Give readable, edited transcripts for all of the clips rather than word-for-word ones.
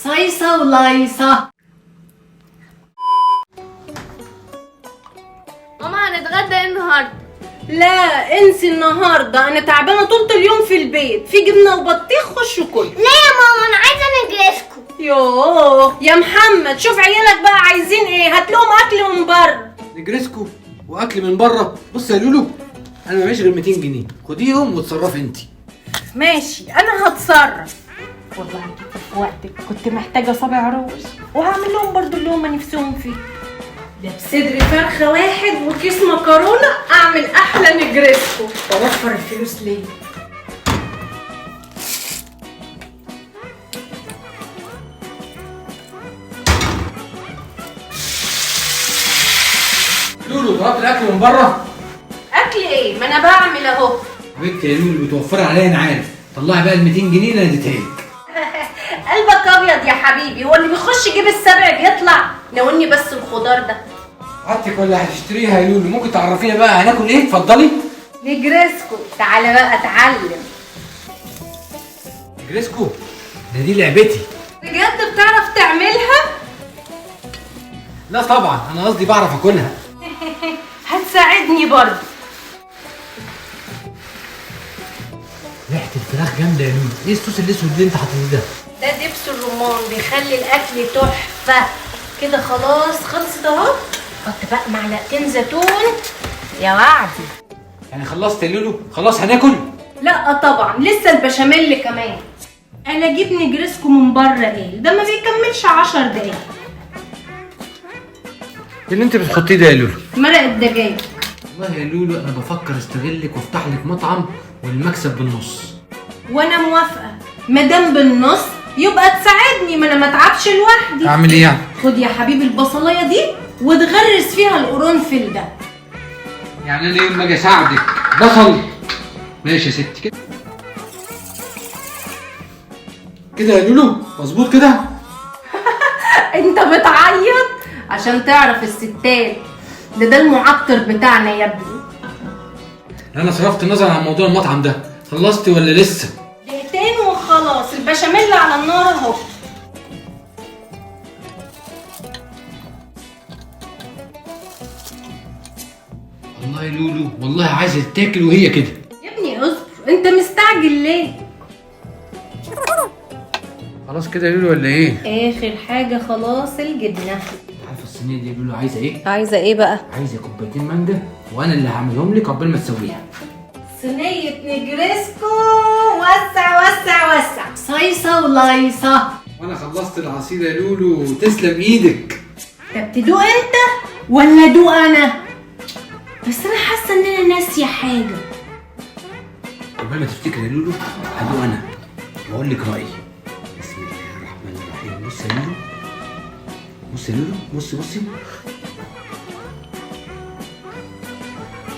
صيصة ولايصة. ماما هنتغدى ايه النهارده؟ لا انسي النهارده، انا تعبانه طول اليوم في البيت. في جبنه وبطيخ خشوا كل. ليه يا ماما؟ انا عايزه نجرسكم. يوه يا محمد، شوف عيالك بقى عايزين ايه، هات لهم اكل من بره. نجرسكو واكل من بره. بص يا لولو، انا ما معيش غير 200 جنيه، خديهم واتصرفي انت. ماشي انا هتصرف. والله جيت في وقتك، كنت محتاجه صابع روز وهعمل لهم برضو اللي هم نفسهم فيه. ده بصدر فرخه واحد وكيس مكرونه اعمل احلى نجرسكو واوفر الفلوس ليه. لولو طلبت الاكل من بره. اكل ايه؟ ما انا بعمل اهو. حبيبتي يا لولو بتوفري عليا، انا عارف. طلعي بقى ال 200 جنيه اللي انا اديتها لك. قلبك ابيض يا حبيبي، هو اللي بيخش يجيب السبع بيطلع؟ ناولني بس الخضار ده. عادتك ولا هتشتريها يا لولو؟ ممكن تعرفينا بقى هناكل ايه؟ اتفضلي. نجرسكو تعالى بقى اتعلم. نجرسكو دي لعبتي. بجد بتعرف تعملها؟ لا طبعا، انا قصدي بعرف اكلها. هتساعدني برضه. ريحه الفراخ جامده يا لولو. ايه الصوص الاسود اللي انت حاطه ده؟ ده دبس الرمان بيخلي الاكل تحفه. كده خلاص خلصت اهو. حط بقى معلقتين زيتون يا وعدي. يعني خلصت يا لولو؟ خلاص هناكل؟ لا طبعا لسه البشاميل كمان. انا اجيب نجرسكو من بره ايه؟ ده ما بيكملش 10 دقايق. ايه اللي انت بتحطيه ده يا لولو؟ مرق الدجاج. والله يا لولو انا بفكر استغلك وافتح لك مطعم والمكسب بالنص. وانا موافقه، مادام بالنص يبقى تساعدني، ما انا ما اتعبش لوحدي. اعمل ايه يعني؟ خد يا حبيبي البصلايه دي وتغرس فيها القرنفل ده. يعني انا يوم ما اجي اساعدك بصل؟ ماشي يا ستي. كده كده يا لولو مظبوط كده؟ انت بتعيط عشان تعرف الستات، ده المعطر بتاعنا يا ابني. انا صرفت النظر عن موضوع المطعم ده. خلصتي ولا لسه؟ دقيقتين وخلاص. البشاميل على النار اهو. والله يا لولو والله عايزه تاكل وهي كده. يا ابني اصبر، انت مستعجل ليه؟ خلاص كده يا لولو ولا ايه؟ اخر حاجه خلاص الجبنه. عارفه الصينيه دي يا لولو عايزه ايه؟ عايزه ايه بقى؟ عايزه كوبايتين مانجا وانا اللي هعملهم لك عقبال ما تسويها. صينيه نجرسكو. وسع وسع وسع. صيصه ولايصه. وانا خلصت العصير يا لولو، تسلم ايدك. طب تدوق انت ولا ادوق انا؟ بس انا حاسه ان انا ناسيه حاجه. قبل ما تفتكر يا لولو هدوق انا واقول لك رايي. بسم الله الرحمن الرحيم. بص يا لولو، بص يا لولو، بصي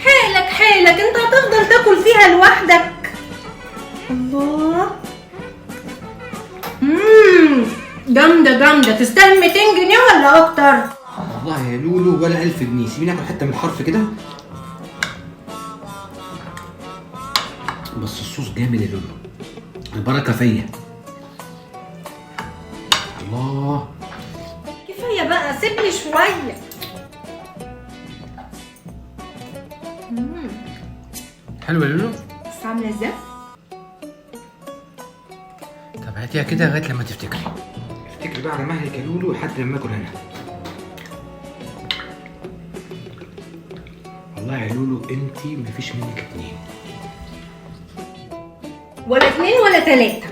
حيلك حيلك، انت هتفضل تاكل فيها لوحدك. الله. جامده جامده. تستاهل 200 جنيه ولا اكتر؟ والله يا لولو ولا 1000 جنيه. سيبيني اكل حته من الحرف كده. بس الصوص جامد يا لولو، البركه فيا. الله. كفايه بقى، سيبني شويه. حلوه يا لولو؟ بس عامله ازاي؟ طب هاتيها كده لغايه لما تفتكري. افتكري بقى على مهلك يا لولو لحد لما اكل انا. والله يا لولو انتي مفيش منك اتنين. ولا 2 ولا 3.